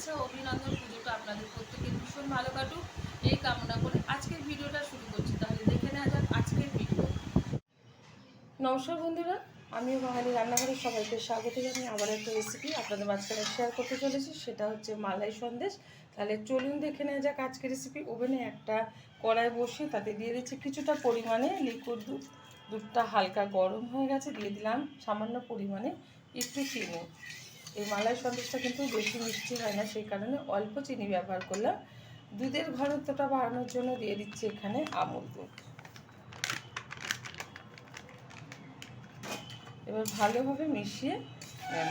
শুভেচ্ছা ও অভিনন্দন। পুজোটা আপনাদের প্রত্যেকের ভীষণ ভালো কাটুক এই কামনা করে আজকের ভিডিওটা শুরু করছি। তাহলে দেখে নেওয়া যাক আজকের ভিডিও। নমস্কার বন্ধুরা, আমিও বাঙালি রান্নাঘরে সবাইকে স্বাগত জানিয়ে আবার একটা রেসিপি আপনাদের মাঝখানে শেয়ার করতে চলেছি। সেটা হচ্ছে মালাই সন্দেশ। তাহলে চলুন দেখে নেওয়া যাক আজকের রেসিপি। ওভেনে একটা কড়াই বসিয়ে তাতে দিয়ে দিচ্ছি কিছুটা পরিমাণে লিকুইড দুধ। দুধটা হালকা গরম হয়ে গেছে, দিয়ে দিলাম সামান্য পরিমাণে একটু চিনি। এই মালাই সন্দেশটা কিন্তু বেশি মিষ্টি হয় না, সেই কারণে অল্প চিনি ব্যবহার করলাম। দুধের ঘনত্বটা বাড়ানোর জন্য দিয়ে দিচ্ছি এখানে আমুল দুধ। এবার ভালোভাবে মিশিয়ে নেব।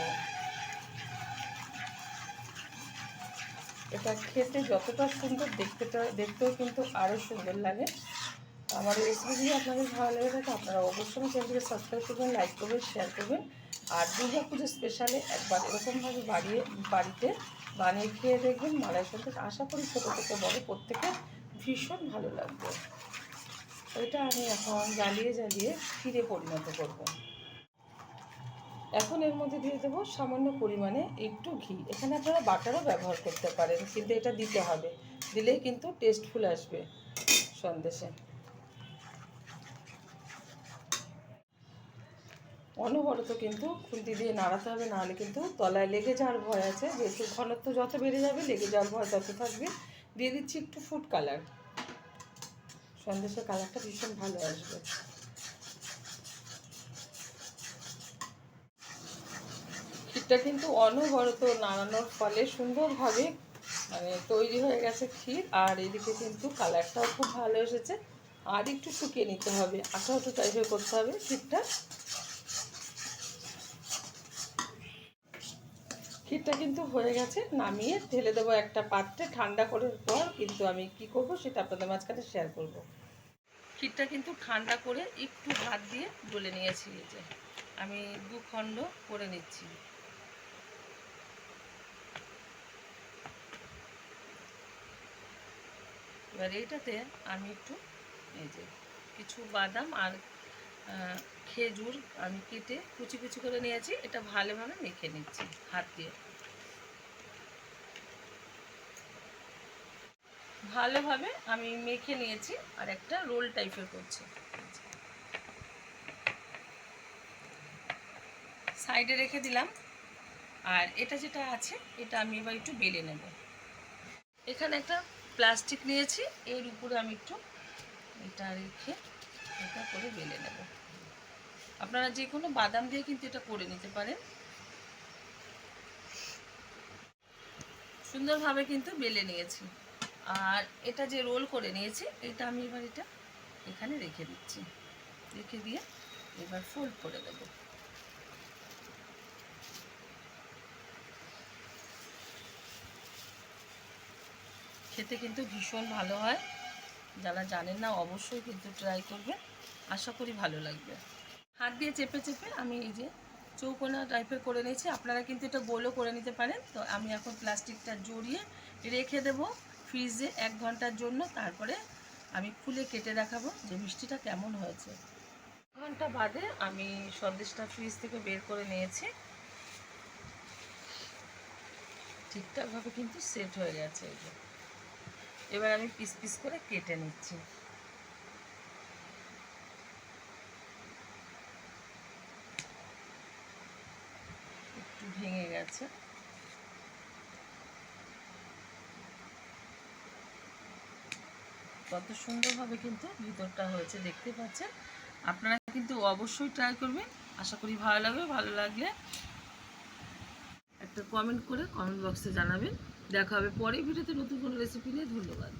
এটা খেতে যতটা সুন্দর দেখতেও কিন্তু আরও সুন্দর লাগে। আমার রেসিপি যদি আপনাদের ভালো লেগে থাকে আপনারা অবশ্যই চ্যানেলটিকে সাবস্ক্রাইব করবেন, লাইক করবেন, শেয়ার করবেন। আর দুর্গা পুজো স্পেশালে একবার এরকমভাবে বাড়িতে বানিয়ে খেয়ে দেখবেন মালাই সন্দেশ। আশা করি ছোটো থেকে বড় প্রত্যেকের ভীষণ ভালো লাগবে। এটা আমি এখন জ্বালিয়ে ক্ষীরে পরিণত করব। এখন এর মধ্যে দিয়ে দেবো সামান্য পরিমাণে একটু ঘি। এখানে আপনারা বাটারও ব্যবহার করতে পারেন, কিন্তু এটা দিতে হবে, দিলেই কিন্তু টেস্টফুল আসবে সন্দেশে। অনবরত কিন্তু খুন্তি দিয়ে নাড়াতে হবে, নাহলে কিন্তু তলায় লেগে যাওয়ার ভয় আছে। যেহেতু ঘনত্ব যত বেড়ে যাবে লেগে যাওয়ার ভয় তত থাকবে। দিয়ে দিচ্ছি একটু ফুড কালার, সন্দেশের কালারটা ভীষণ ভালো আসবে। ক্ষীরটা কিন্তু অনবরত নাড়ানোর ফলে সুন্দরভাবে তৈরি হয়ে গেছে ক্ষীর। আর এদিকে কিন্তু কালারটাও খুব ভালো এসেছে। আর একটু শুকিয়ে নিতে হবে, আঠা আঠা টাইপের করতে হবে ক্ষীরটা। ক্ষীরটা কিন্তু হয়ে গেছে, নামিয়ে ঢেলে দেবো একটা পাত্রে। ঠান্ডা করার পর কিন্তু আমি কি করব সেটা আপনাদের মাঝখানে শেয়ার করব। ক্ষীরটা কিন্তু ঠান্ডা করে একটু হাত দিয়ে ডলে নিয়েছি। এই যে আমি 2 খণ্ড করে নিচ্ছি। এবার এইটাতে আমি একটু এই যে কিছু বাদাম আর খেজুর আমি কেটে কুচি কুচি করে নিয়েছি। এটা ভালোভাবে মেখে নিচ্ছি হাত দিয়ে। ভালোভাবে আমি মেখে নিয়েছি আর একটা রোল টাইপের করছি। সাইডে রেখে দিলাম। আর এটা যেটা আছে এটা আমি এবার একটু বেলে নেব। এখানে একটা প্লাস্টিক নিয়েছি, এর উপরে আমি একটু এটা রেখে এটা করে বেলে নেব। আপনারা যে কোনো বাদাম দিয়ে কিন্তু এটা করে নিতে পারেন। সুন্দরভাবে কিন্তু বেলে নিয়েছি। আর এটা যে রোল করে নিয়েছি এটা আমি এবার এটা এখানে রেখে দিচ্ছি। রেখে দিয়ে এবার ফোল্ড করে দেব। খেতে কিন্তু ভীষণ ভালো হয়। যারা জানেন না অবশ্যই কিন্তু ট্রাই করবে, আশা করি ভালো লাগবে। হাত দিয়ে চেপে চেপে আমি এই যে চৌকোনা টাইপের করে নিয়েছি। আপনারা কিন্তু এটা গোলও করে নিতে পারেন। তো আমি এখন প্লাস্টিকটা জড়িয়ে রেখে দেব ফ্রিজে 1 ঘন্টার জন্য। তারপরে আমি খুলে কেটে দেখাবো যে মিষ্টিটা কেমন হয়েছে। 1 ঘন্টা বাদে আমি সন্দেশটা ফ্রিজ থেকে বের করে নিয়েছি। ঠিকঠাকভাবে কিন্তু সেট হয়ে গেছে। এই যে এবার আমি পিস পিস করে কেটে নিচ্ছি। একটু ভেঙে গেছে। কত সুন্দরভাবে কিন্তু ভিতরটা হয়েছে দেখতে পাচ্ছেন। আপনারা কিন্তু অবশ্যই ট্রাই করবেন, আশা করি ভালো লাগবে। ভালো লাগলে একটা কমেন্ট করে কমেন্ট বক্সে জানাবেন। দেখা হবে পরের ভিডিওতে নতুন কোনো রেসিপি নিয়ে। ধন্যবাদ।